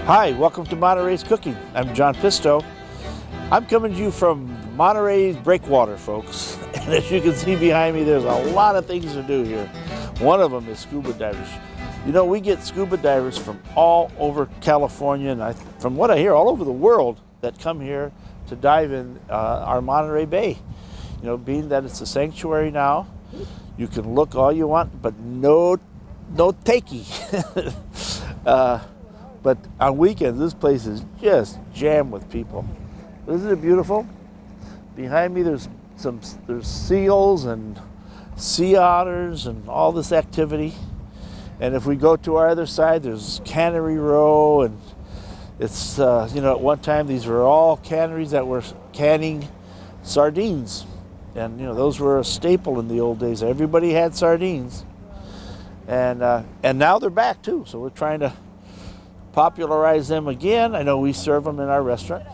Hi, welcome to Monterey's Cooking. I'm John Pisto. I'm coming to you from Monterey's breakwater, folks. And as you can see behind me, there's a lot of things to do here. One of them is scuba divers. You know, we get scuba divers from all over California, and from what I hear, all over the world that come here to dive in our Monterey Bay. You know, being that it's a sanctuary now, you can look all you want, but no takey. But on weekends, this place is just jammed with people. Isn't it beautiful? Behind me, there's seals and sea otters and all this activity. And if we go to our other side, there's Cannery Row, and it's at one time these were all canneries that were canning sardines, and those were a staple in the old days. Everybody had sardines, and now they're back too. So we're trying to popularize them again. I know we serve them in our restaurant.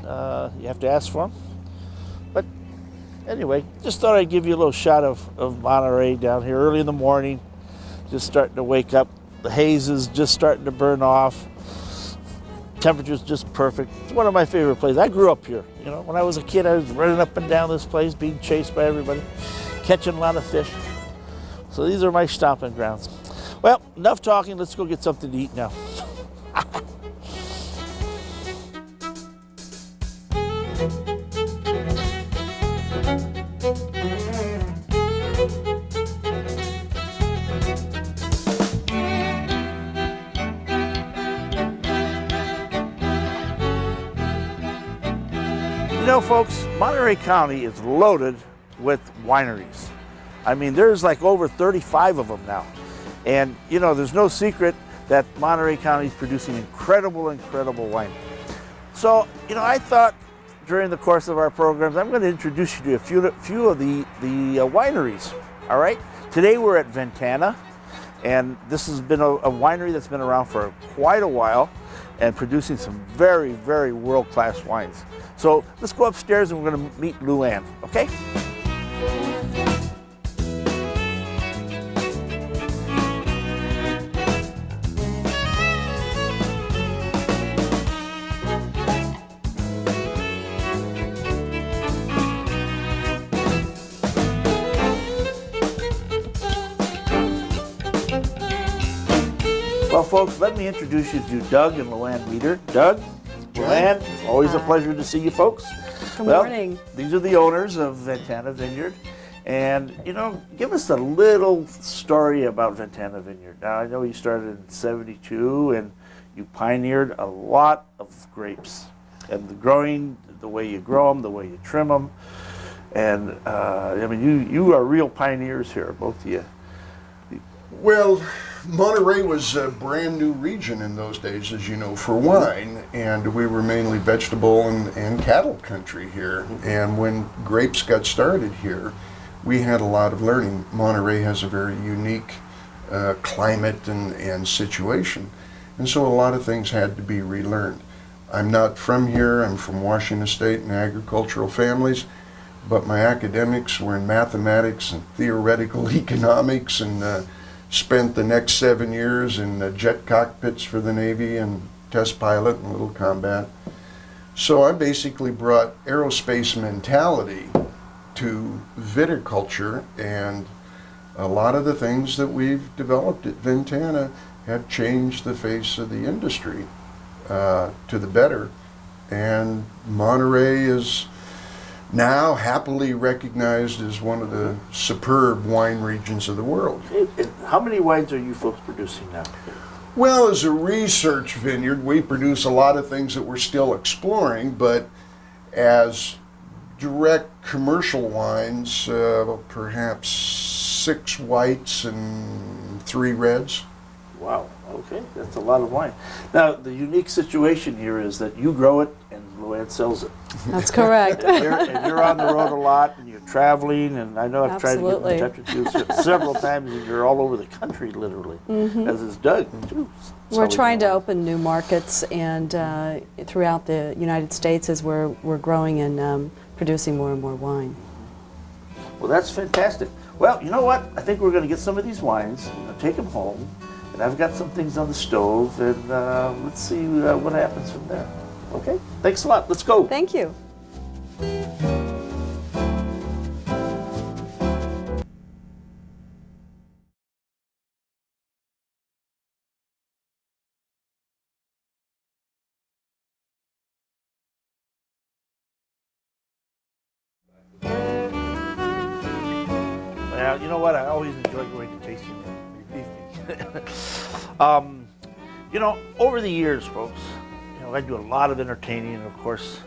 You have to ask for them. But anyway, just thought I'd give you a little shot of Monterey down here early in the morning. Just starting to wake up. The haze is just starting to burn off. Temperature's just perfect. It's one of my favorite places. I grew up here. When I was a kid, I was running up and down this place, being chased by everybody, catching a lot of fish. So these are my stomping grounds. Well, enough talking. Let's go get something to eat now. Folks, Monterey County is loaded with wineries. I mean, there's like over 35 of them now. And, there's no secret that Monterey County is producing incredible wine. So, I thought during the course of our programs, I'm going to introduce you to a few of the wineries, all right? Today we're at Ventana, and this has been a winery that's been around for quite a while and producing some very, very world-class wines. So let's go upstairs and we're going to meet Luann, okay? Well, folks, let me introduce you to Doug and Luann Meter. Doug, Luann, always a pleasure to see you folks. Good morning. These are the owners of Ventana Vineyard. And, give us a little story about Ventana Vineyard. Now, I know you started in '72 and you pioneered a lot of grapes. And the growing, the way you grow them, the way you trim them. And, you are real pioneers here, both of you. Well, Monterey was a brand new region in those days, as you know, for wine, and we were mainly vegetable and cattle country here. And when grapes got started here, we had a lot of learning. Monterey has a very unique climate and situation, and so a lot of things had to be relearned. I'm not from here. I'm from Washington State and agricultural families, but my academics were in mathematics and theoretical economics, and spent the next 7 years in jet cockpits for the Navy and test pilot and little combat. So I basically brought aerospace mentality to viticulture, and a lot of the things that we've developed at Ventana have changed the face of the industry to the better. And Monterey is now happily recognized as one of the superb wine regions of the world. How many wines are you folks producing now? Well, as a research vineyard, we produce a lot of things that we're still exploring, but as direct commercial wines, perhaps 6 whites and 3 reds. Wow, okay, that's a lot of wine. Now, the unique situation here is that you grow it and Luann sells it. That's correct. and you're on the road a lot, and you're traveling, and I know I've Absolutely. tried to get in touch with you several times, and you're all over the country, literally, as is Doug, too. We're trying to open new markets and throughout the United States as we're growing and producing more and more wine. Well, that's fantastic. Well, you know what? I think we're going to get some of these wines, take them home, And I've got some things on the stove, and let's see what happens from there. Okay? Thanks a lot. Let's go. Thank you. Well, you know what? I always enjoy going to tasting rooms. Believe me. You know, over the years, folks, you know, I do a lot of entertaining, of course,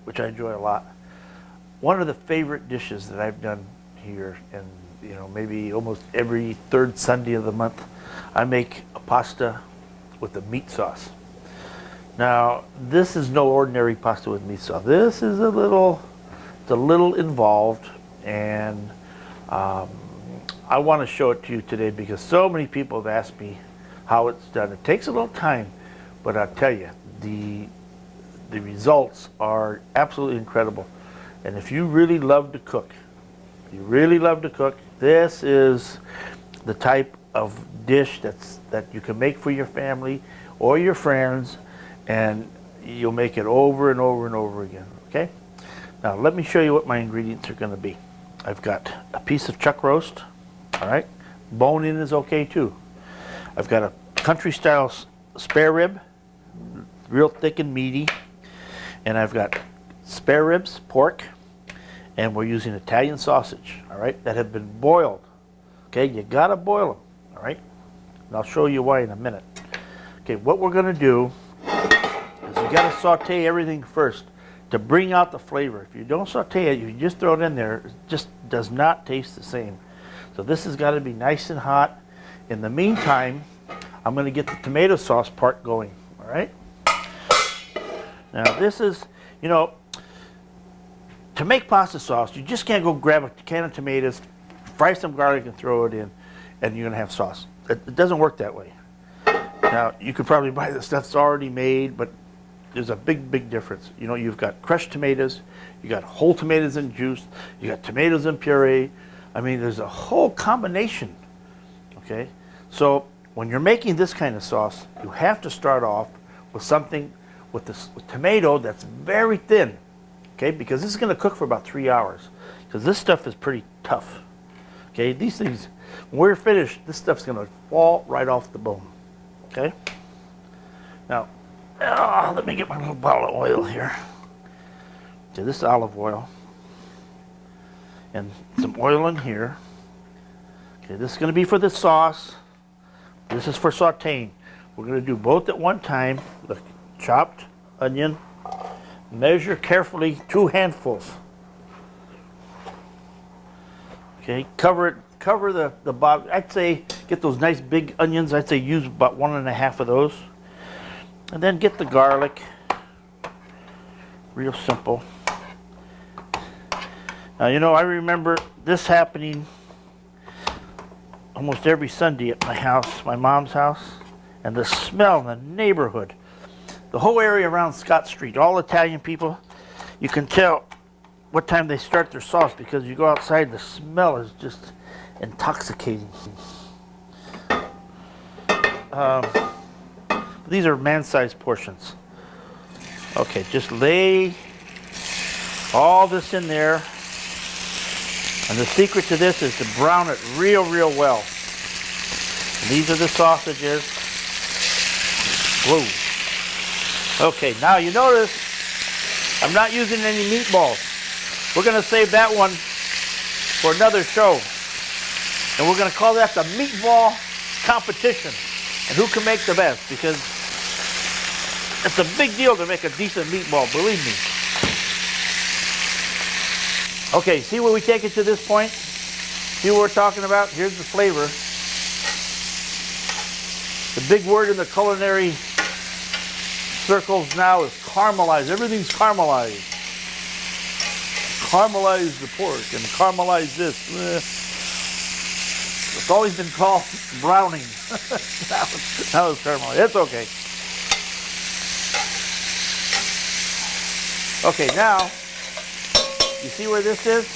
which I enjoy a lot. One of the favorite dishes that I've done here, and you know, maybe almost every third Sunday of the month, I make a pasta with a meat sauce. Now, this is no ordinary pasta with meat sauce. This is a little involved, and I want to show it to you today because so many people have asked me how it's done. It takes a little time, but I'll tell you, the results are absolutely incredible. And if you really love to cook, this is the type of dish that you can make for your family or your friends, and you'll make it over and over and over again, okay? Now let me show you what my ingredients are going to be. I've got a piece of chuck roast, all right? Bone in is okay too. I've got a country style spare rib, real thick and meaty, and I've got spare ribs, pork, and we're using Italian sausage, all right, that have been boiled. Okay, you gotta boil them, all right? And I'll show you why in a minute. Okay, what we're gonna do is you gotta saute everything first to bring out the flavor. If you don't saute it, you just throw it in there, it just does not taste the same. So this has got to be nice and hot. In the meantime, I'm going to get the tomato sauce part going, all right? Now this is, you know, to make pasta sauce, you just can't go grab a can of tomatoes, fry some garlic and throw it in, and you're going to have sauce. It doesn't work that way. Now, you could probably buy the stuff that's already made, but there's a big difference. You know, you've got crushed tomatoes, you got whole tomatoes in juice, you got tomatoes in puree. I mean, there's a whole combination, okay? So when you're making this kind of sauce, you have to start off with something with tomato that's very thin, okay? Because this is gonna cook for about 3 hours, because this stuff is pretty tough, okay? These things, when we're finished, this stuff's gonna fall right off the bone, okay? Now, let me get my little bottle of oil here. Okay, this is olive oil. And some oil in here. Okay, this is going to be for the sauce. This is for sauteing. We're going to do both at one time. The chopped onion. Measure carefully 2 handfuls. Okay, cover the bottom. I'd say get those nice big onions. I'd say use about 1.5 of those. And then get the garlic. Real simple. Now, you know, I remember this happening almost every Sunday at my house, my mom's house, and the smell in the neighborhood. The whole area around Scott Street, all Italian people, you can tell what time they start their sauce because you go outside, the smell is just intoxicating. These are man-sized portions. Okay, just lay all this in there. And the secret to this is to brown it real well. And these are the sausages. Whoa. Okay, now you notice I'm not using any meatballs. We're going to save that one for another show. And we're going to call that the meatball competition. And who can make the best, because it's a big deal to make a decent meatball, believe me. Okay, see where we take it to this point? See what we're talking about? Here's the flavor. The big word in the culinary circles now is caramelize. Everything's caramelized. Caramelize the pork and caramelize this. It's always been called browning. Now it's caramelized. It's okay. Okay, now, you see where this is?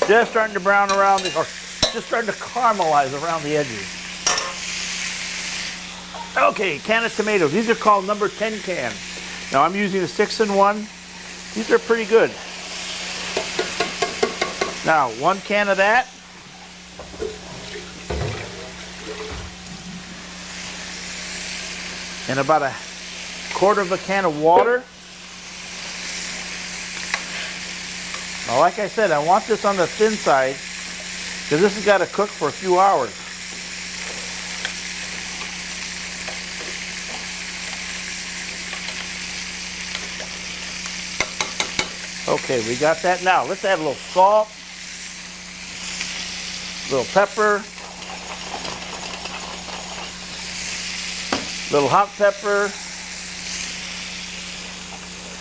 Just starting to brown around the, or just starting to caramelize around the edges. Okay, can of tomatoes. These are called number 10 cans. Now I'm using a 6-in-1. These are pretty good. Now 1 can of that. And about a quarter of a can of water. Now, like I said, I want this on the thin side because this has got to cook for a few hours. Okay, we got that. Now, let's add a little salt, a little pepper, a little hot pepper.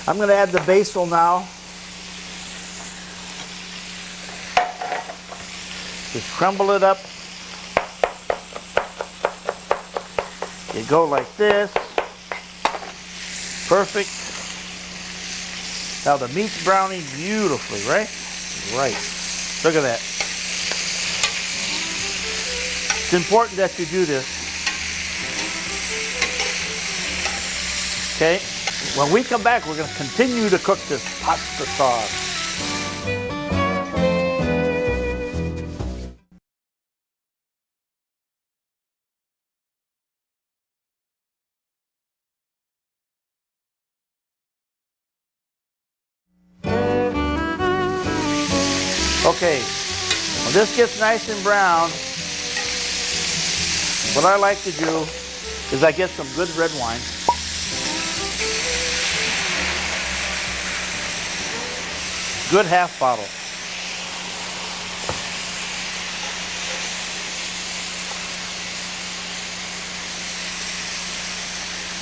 I'm going to add the basil now. Just crumble it up. You go like this. Perfect. Now the meat's browning beautifully, right? Right. Look at that. It's important that you do this. Okay? When we come back, we're going to continue to cook this pasta sauce. Okay, when this gets nice and brown, what I like to do is I get some good red wine. Good half bottle.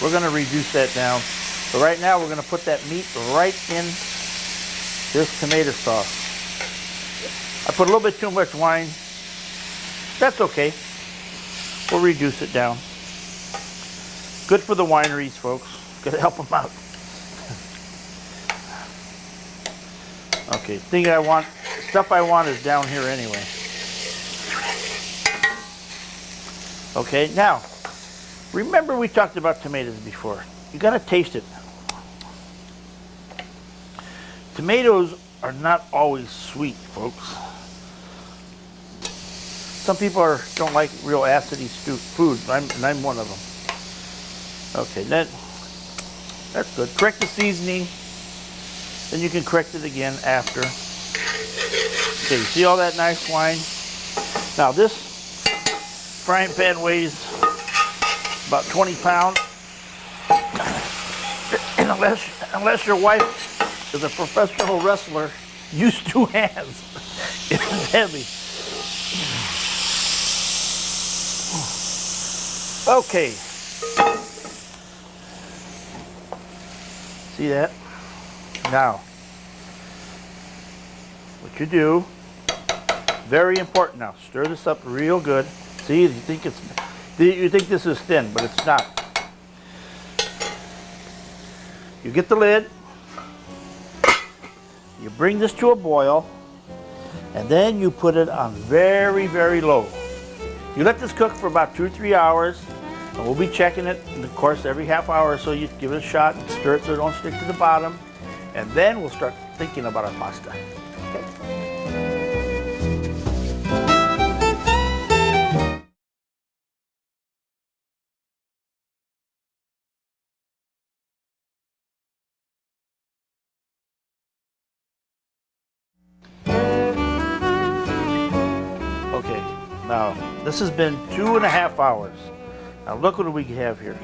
We're going to reduce that down. So right now we're going to put that meat right in this tomato sauce. I put a little bit too much wine. That's okay. We'll reduce it down. Good for the wineries, folks. Gotta help them out. Okay, stuff I want is down here anyway. Okay, now, remember we talked about tomatoes before. You gotta taste it. Tomatoes are not always sweet, folks. Some people don't like real acidy food, and I'm one of them. Okay, that's good. Correct the seasoning, then you can correct it again after. Okay, you see all that nice wine? Now this frying pan weighs about 20 pounds. And unless your wife is a professional wrestler, use 2 hands. It's heavy. Okay. See that? Now, what you do, very important now, stir this up real good. See, you think this is thin, but it's not. You get the lid, you bring this to a boil, and then you put it on very, very low. You let this cook for about 2 or 3 hours, and we'll be checking it, and of course, every half hour or so you give it a shot and stir it so it don't stick to the bottom, and then we'll start thinking about our pasta. Okay. Okay, now this has been 2.5 hours. Now look what we have here.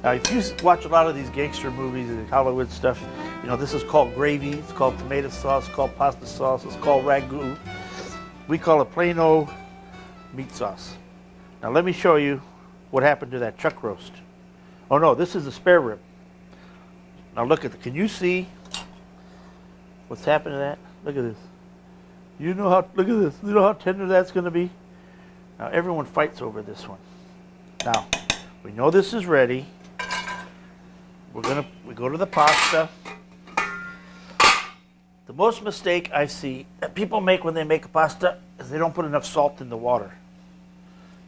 Now if you watch a lot of these gangster movies and Hollywood stuff, you know this is called gravy, it's called tomato sauce, it's called pasta sauce, it's called ragu. We call it plain old meat sauce. Now let me show you what happened to that chuck roast. Oh no, this is a spare rib. Now look at it. Can you see what's happened to that? Look at this. Look at this. You know how tender that's going to be? Now everyone fights over this one. Now, we know this is ready. We go to the pasta. The most mistake I see that people make when they make a pasta is they don't put enough salt in the water.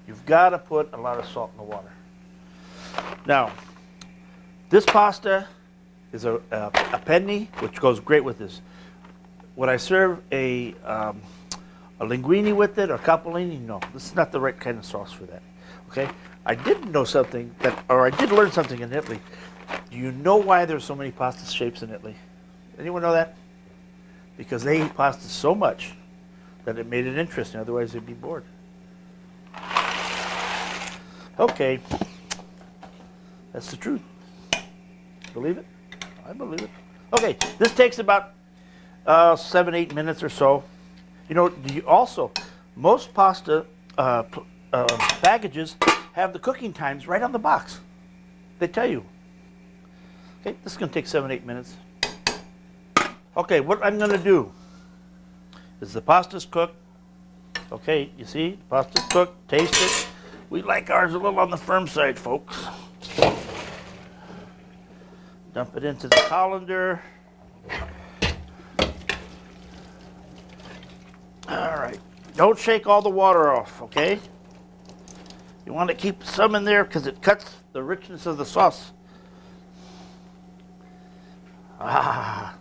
You've got to put a lot of salt in the water. Now, this pasta is a penne, which goes great with this. Would I serve a linguine with it or capellini? No, this is not the right kind of sauce for that. Okay, I did know something I did learn something in Italy. Do you know why there's so many pasta shapes in Italy? Anyone know that? Because they eat pasta so much that it made it interesting. Otherwise, they'd be bored. Okay, that's the truth. Believe it? I believe it. Okay, this takes about 7-8 minutes or so. You know, most pasta packages have the cooking times right on the box. They tell you. Okay, this is going to take 7-8 minutes. Okay, what I'm going to do is the pasta's cooked. Okay, you see, the pasta's cooked. Taste it. We like ours a little on the firm side, folks. Dump it into the colander. All right. Don't shake all the water off, okay? You want to keep some in there because it cuts the richness of the sauce. Ah.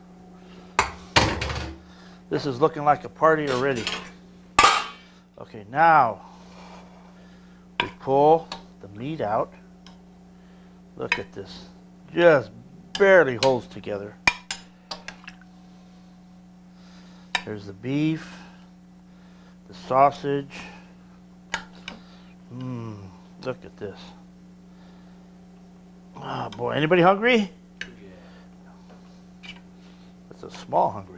This is looking like a party already. Okay, now we pull the meat out. Look at this. Just barely holds together. There's the beef, the sausage. Look at this. Oh boy, anybody hungry? That's a small hungry.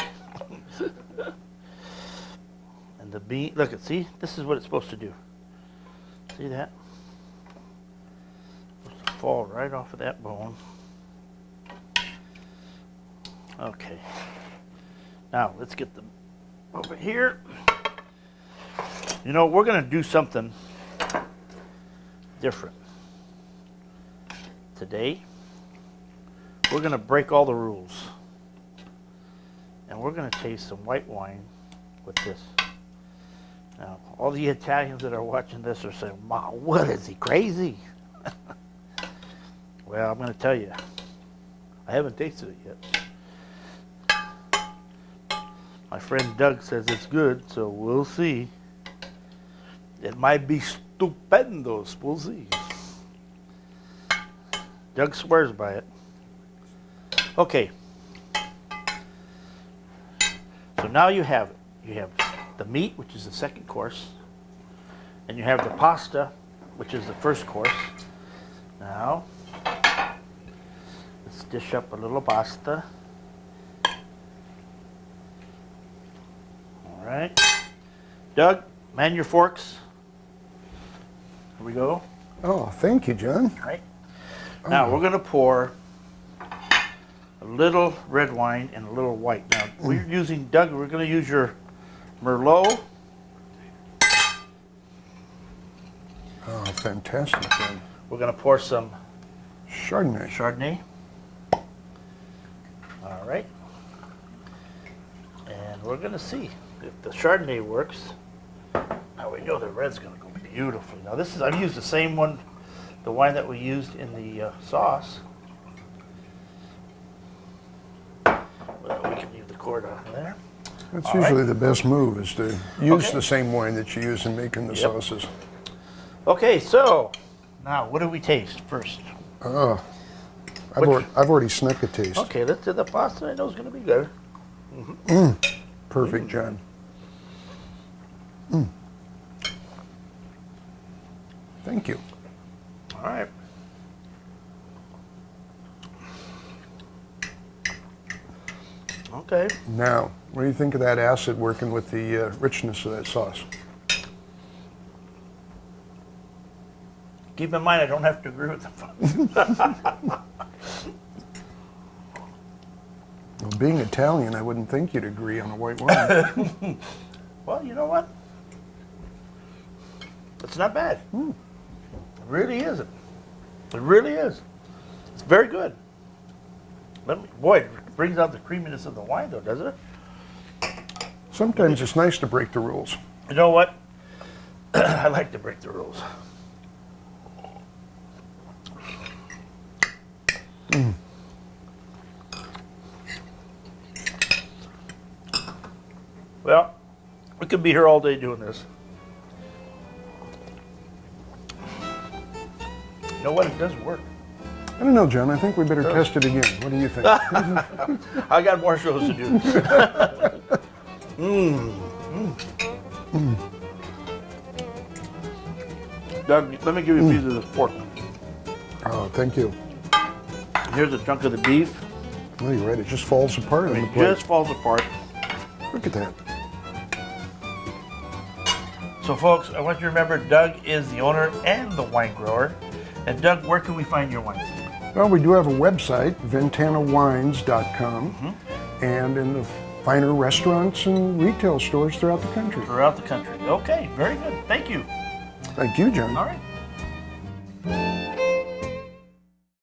And the beef, see, this is what it's supposed to do. See that? It's supposed to fall right off of that bone. Okay. Now, let's get them over here. You know, we're going to do something different. Today, we're going to break all the rules. And we're going to taste some white wine with this. Now, all the Italians that are watching this are saying, "Wow, what is he, crazy?" Well, I'm going to tell you, I haven't tasted it yet. My friend Doug says it's good, so we'll see. It might be stupendo, we'll see. Doug swears by it. Okay. So now you have it. You have the meat, which is the second course, and you have the pasta, which is the first course. Now, let's dish up a little pasta. All right. Doug, man your forks. Here we go. Oh, thank you, John. All right. Now, we're going to pour a little red wine and a little white. Now, we're using, Doug, we're going to use your Merlot. Oh, fantastic, John. We're going to pour some Chardonnay. All right. And we're going to see if the Chardonnay works. Now, we know the red's going to go beautifully. Now, this is, I've used the same one, the wine that we used in the sauce. Well, we can leave the cord on there. That's All usually right. the best move, is to use Okay. the same wine that you use in making the Yep. sauces. Okay, so now what do we taste first? Oh, Which- I've already snuck a taste. Okay, let's do the pasta. I know it's going to be good. Perfect, John. Thank you. All right. Okay. Now, what do you think of that acid working with the richness of that sauce? Keep in mind, I don't have to agree with them. Well, being Italian, I wouldn't think you'd agree on a white wine. Well, you know what? It's not bad. It really isn't. It really is. It's very good. Boy, it brings out the creaminess of the wine, though, doesn't it? Sometimes it's nice to break the rules. You know what? I like to break the rules. Well, we could be here all day doing this. You know what? It does work. I don't know, John. I think we better test it again. What do you think? I got more shows to do. Doug, let me give you a piece of this pork. Oh, thank you. Here's a chunk of the beef. Oh, you're right. It just falls apart on the It plate. just falls apart. Look at that. So, folks, I want you to remember Doug is the owner and the wine grower. And Doug, where can we find your wines? Well, we do have a website, ventanawines.com, and in the finer restaurants and retail stores throughout the country. Throughout the country. Okay, very good. Thank you. Thank you, John. All right.